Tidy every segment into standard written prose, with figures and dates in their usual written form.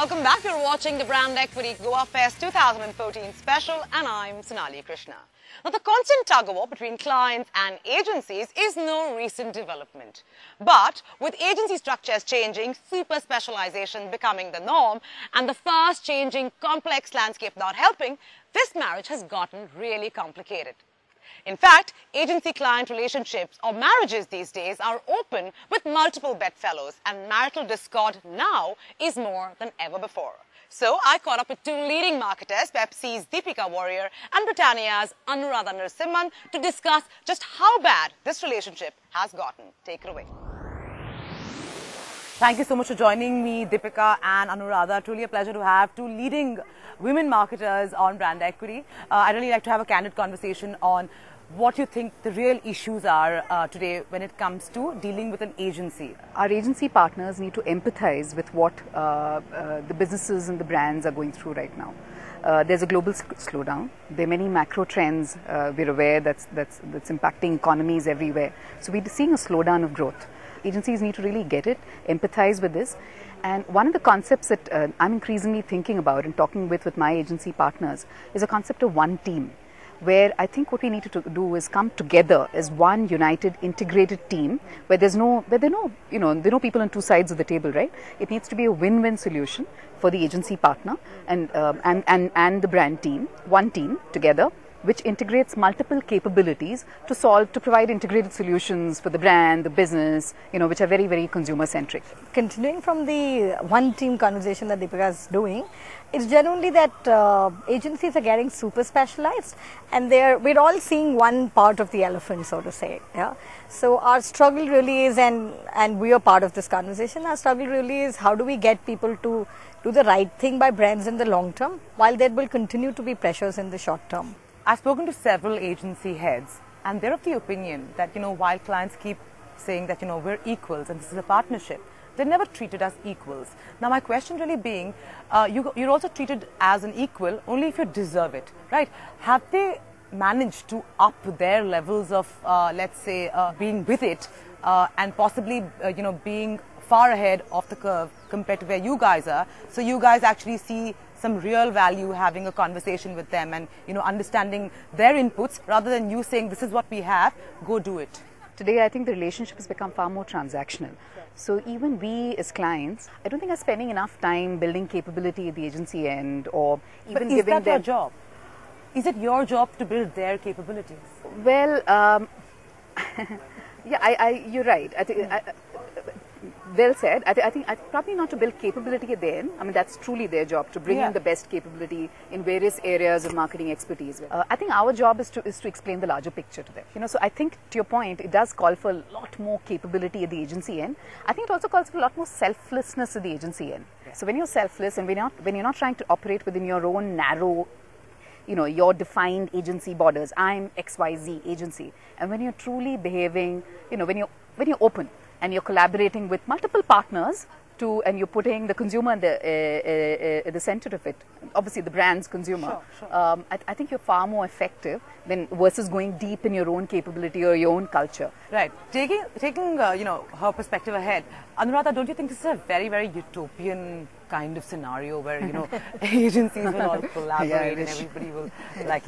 Welcome back. You're watching the Brand Equity Goafest 2014 special, and I'm Sonali Krishna. Now, the constant tug-of-war between clients and agencies is no recent development. But with agency structures changing, super specialization becoming the norm, and the fast-changing complex landscape not helping, this marriage has gotten really complicated. In fact, agency-client relationships or marriages these days are open with multiple bedfellows, and marital discord now is more than ever before. So I caught up with two leading marketers, PEPSI's Deepika Warrior and Britannia's Anuradha Narasimhan, to discuss just how bad this relationship has gotten. Take it away. Thank you so much for joining me, Deepika and Anuradha. Truly a pleasure to have two leading women marketers on brand equity. I'd really like to have a candid conversation on what you think the real issues are today when it comes to dealing with an agency. Our agency partners need to empathize with what the businesses and the brands are going through right now. There's a global slowdown. There are many macro trends we're aware that's impacting economies everywhere. So we're seeing a slowdown of growth. Agencies need to really get it, empathize with this. And one of the concepts that I'm increasingly thinking about and talking with my agency partners is a concept of one team, where I think what we need to do is come together as one united, integrated team, where there are no people on two sides of the table, right? It needs to be a win-win solution for the agency partner and the brand team, one team together, which integrates multiple capabilities to provide integrated solutions for the brand, the business, which are very, very consumer-centric. Continuing from the one-team conversation that Deepika is doing, it's genuinely that agencies are getting super specialized, and we're all seeing one part of the elephant, so to say. Yeah. So our struggle really is, and we are part of this conversation, our struggle really is how do we get people to do the right thing by brands in the long term, while there will continue to be pressures in the short term. I've spoken to several agency heads, and they're of the opinion that, while clients keep saying that, we're equals and this is a partnership, they're never treated as equals. Now, my question really being, you're also treated as an equal only if you deserve it, right? Have they managed to up their levels of, let's say, being with it and possibly, being far ahead of the curve compared to where you guys are, so you guys actually see some real value having a conversation with them and understanding their inputs rather than you saying this is what we have, go do it? Today I think the relationship has become far more transactional. So even we as clients, I don't think are spending enough time building capability at the agency end or even giving them... But is that your job? Is it your job to build their capabilities? Well, yeah, you're right. Well said. I think probably not to build capability at the end. I mean, that's truly their job, to bring in the best capability in various areas of marketing expertise. I think our job is to explain the larger picture to them. So I think, to your point, it does call for a lot more capability at the agency end. I think it also calls for a lot more selflessness at the agency end. Yeah. So when you're selfless and when you're not trying to operate within your own narrow, your defined agency borders, I'm XYZ agency, and when you're truly behaving, when you're open, and you're collaborating with multiple partners and you're putting the consumer at the center of it, obviously the brand's consumer. Sure. I think you're far more effective than versus going deep in your own capability or your own culture. Right. Taking her perspective ahead, Anuradha, don't you think this is a very, very utopian kind of scenario where, agencies will all collaborate and everybody will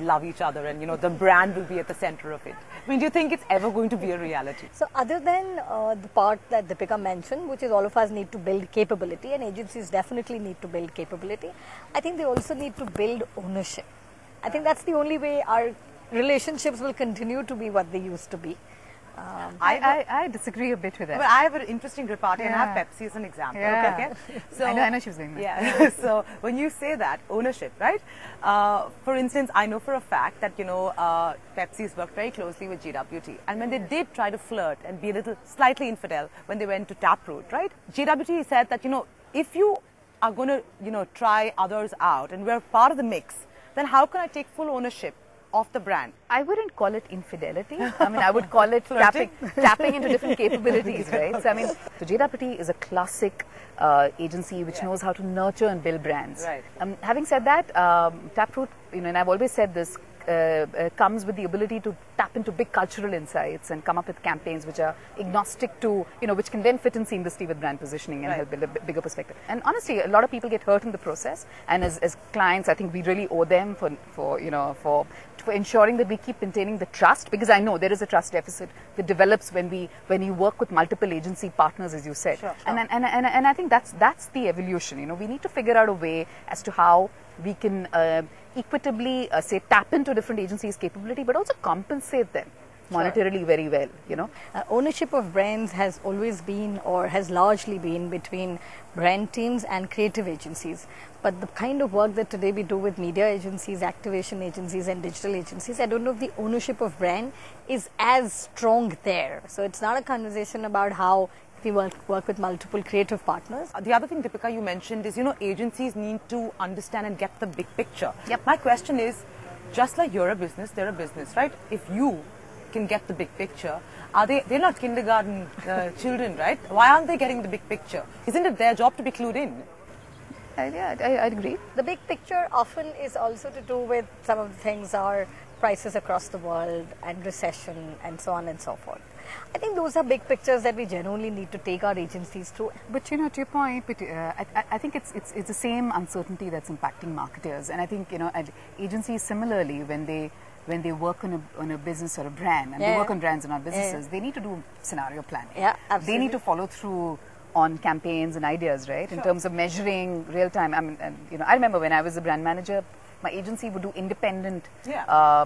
love each other and, the brand will be at the center of it? I mean, do you think it's ever going to be a reality? So other than the part that Deepika mentioned, which is all of us need to build capability, and agencies definitely need to build capability, I think they also need to build ownership. I think that's the only way our relationships will continue to be what they used to be. I disagree a bit with that. But I have an interesting repartee and I have Pepsi as an example. Yeah. Okay? So, I know she was doing that. Yeah. So when you say that, ownership, right? For instance, I know for a fact that, Pepsi's worked very closely with GWT. And when they did try to flirt and be a little slightly infidel when they went to Taproot, right? GWT said that, if you are going to, try others out and we're part of the mix, then how can I take full ownership of the brand? I wouldn't call it infidelity. I mean, I would call it tapping into different capabilities, right? So, I mean, so GWT is a classic agency which knows how to nurture and build brands. Right. Having said that, Taproot, and I've always said this, comes with the ability to tap into big cultural insights and come up with campaigns which are agnostic to, which can then fit in seamlessly with brand positioning and help build a bigger perspective. And honestly, a lot of people get hurt in the process, and as clients, I think we really owe them for ensuring that we keep maintaining the trust, because I know there is a trust deficit that develops when you work with multiple agency partners, as you said. Sure. And I think that's the evolution. We need to figure out a way as to how we can equitably tap into different agencies' capability, but also compensate them monetarily very well. Ownership of brands has always been, or has largely been, between brand teams and creative agencies. But the kind of work that today we do with media agencies, activation agencies and digital agencies, I don't know if the ownership of brand is as strong there. So it's not a conversation about how we work with multiple creative partners. The other thing, Deepika, you mentioned is, agencies need to understand and get the big picture. Yep. My question is, just like you're a business, they're a business, right? If you can get the big picture, they're not kindergarten children, right? Why aren't they getting the big picture? Isn't it their job to be clued in? Yeah, I agree. The big picture often is also to do with some of the things are prices across the world and recession and so on and so forth. I think those are big pictures that we genuinely need to take our agencies through. But to your point, I think it's the same uncertainty that's impacting marketers, and I think agencies similarly, when they work on a business or a brand, and they work on brands and not businesses, they need to do scenario planning. Yeah, absolutely. They need to follow through on campaigns and ideas, right? Sure. In terms of measuring real time. I remember when I was a brand manager, my agency would do independent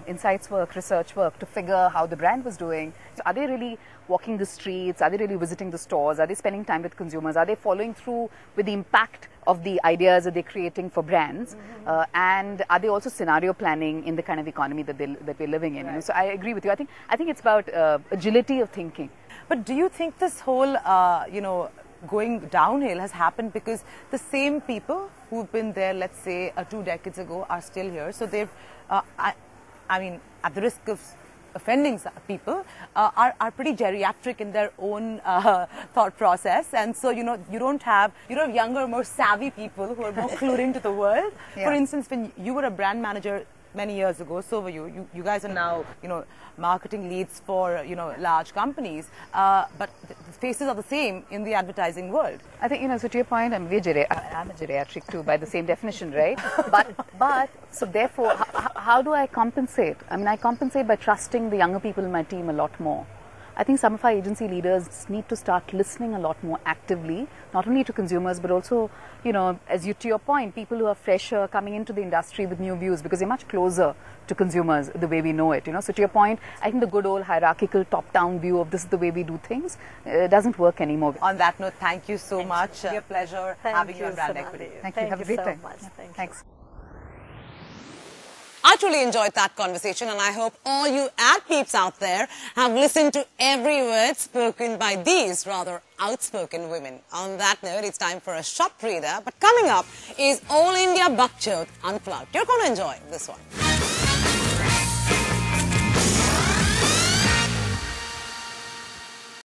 insights work, research work to figure how the brand was doing. So are they really walking the streets? Are they really visiting the stores? Are they spending time with consumers? Are they following through with the impact of the ideas that they're creating for brands? And are they also scenario planning in the kind of economy that we're living in? Right. So I agree with you. I think it's about agility of thinking. But do you think this whole going downhill has happened because the same people who've been there, let's say 2 decades ago, are still here? So they've, at the risk of offending people, are pretty geriatric in their own thought process, and so you don't have younger, more savvy people who are more clued into the world. For instance, when you were a brand manager many years ago, so were you. You guys are now marketing leads for large companies, but the faces are the same in the advertising world. I think so to your point, I'm a geriatric too by the same definition, right? but so therefore, how do I compensate? I compensate by trusting the younger people in my team a lot more. I think some of our agency leaders need to start listening a lot more actively, not only to consumers, but also, to your point, people who are fresher coming into the industry with new views, because they're much closer to consumers the way we know it. So to your point, I think the good old hierarchical top-down view of this is the way we do things doesn't work anymore. On that note, thank you so much. It's a pleasure having you on Brand Sonali. Equity. Thank you. Have a great time. Much. Thanks. I truly enjoyed that conversation, and I hope all you ad peeps out there have listened to every word spoken by these rather outspoken women. On that note, it's time for a shop reader, but coming up is All India Buckchote Unplugged. You're going to enjoy this one.